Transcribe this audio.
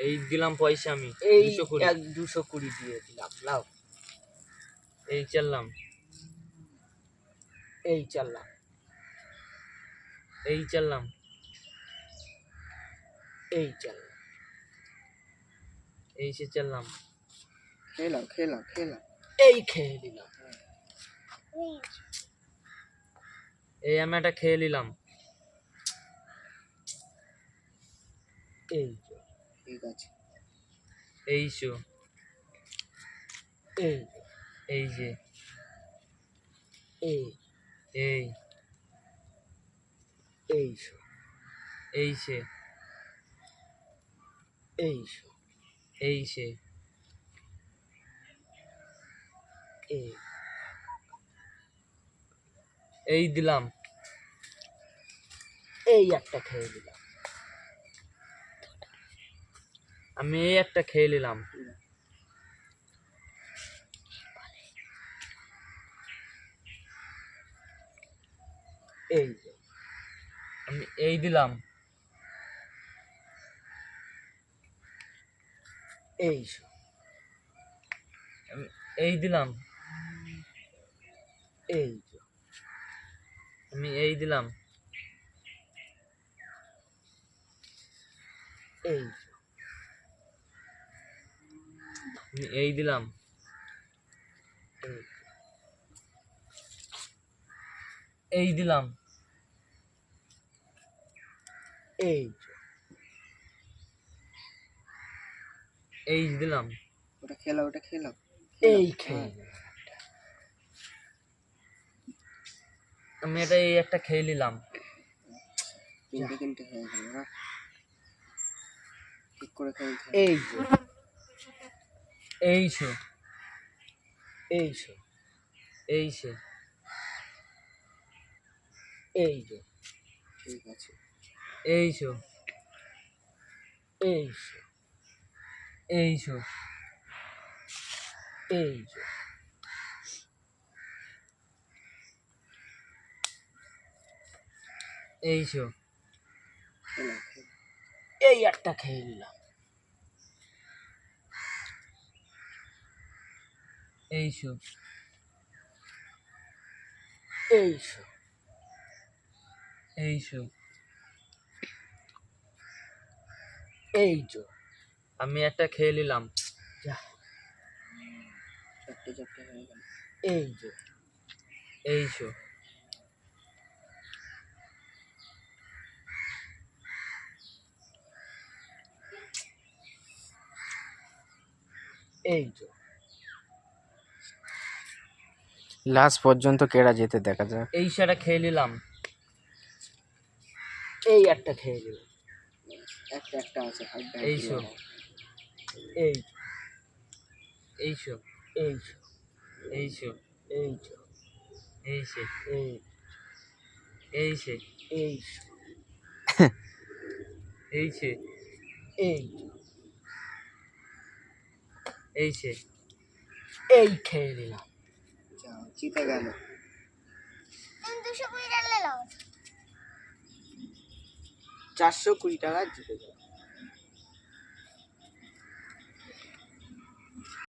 এই দিলাম পয়সা আমি এই 220 220 দিয়ে দিলাম, লাও। এই চাললাম এই চাললাম, এই চাললাম এই চাললাম, এই সে চাললাম খেলাও খেলাও খেলাও। এই খেয়ে দিলাম, এই আমি একটা খেয়ে নিলাম এই যে, ঠিক আছে। এইশো এই যে, এই যে এই এই এইশো, এই সে এইশো, এই সে এই এই দিলাম এই একটা খেয়ে দিলাম, আমি এই একটা খেয়ে নিলাম এই যে, আমি এই দিলাম এইশো, আমি এই দিলাম এই যে, আমি এই দিলাম এই যে, আমি এই দিলাম এই এই দিলাম এই যে, এই দিলাম ওটা খেলাও ওটা খেলাও। এই খেয়ে দিলাম, আমি এটা এই একটা খেয়ে নিলাম তিনটে তিনটে হয়ে গেল না, ঠিক করে খেলতে হবে। এই যে, এইশো এইশো, এই সে এই যে, ঠিক আছে। এইশো এইশো, এইশো এই যে, এইশো খেলাও খেলাও। এই একটা খেয়ে নিলাম, এইশো এইশো, এইশো এই যে, আমি একটা খেয়ে নিলাম যা, চারটে চারটে হয়ে গেল। এই যে, এইশো এই যে, লাস্ট পর্যন্ত কেডা যেতে দেখা যাক। এই সেটা খেয়ে নিলাম এই একটা খেয়ে দিলাম, একটা একটা আছে হাইড্রা এইশো এই যে, এইশো এইশো, এইশো এই যে, এইশে এই এইশে এইশো, এইশে এই যে, এইশে এই খেয়ে দিলাম, যাও জিতে গেল। 420 টাকা জিতে গেল।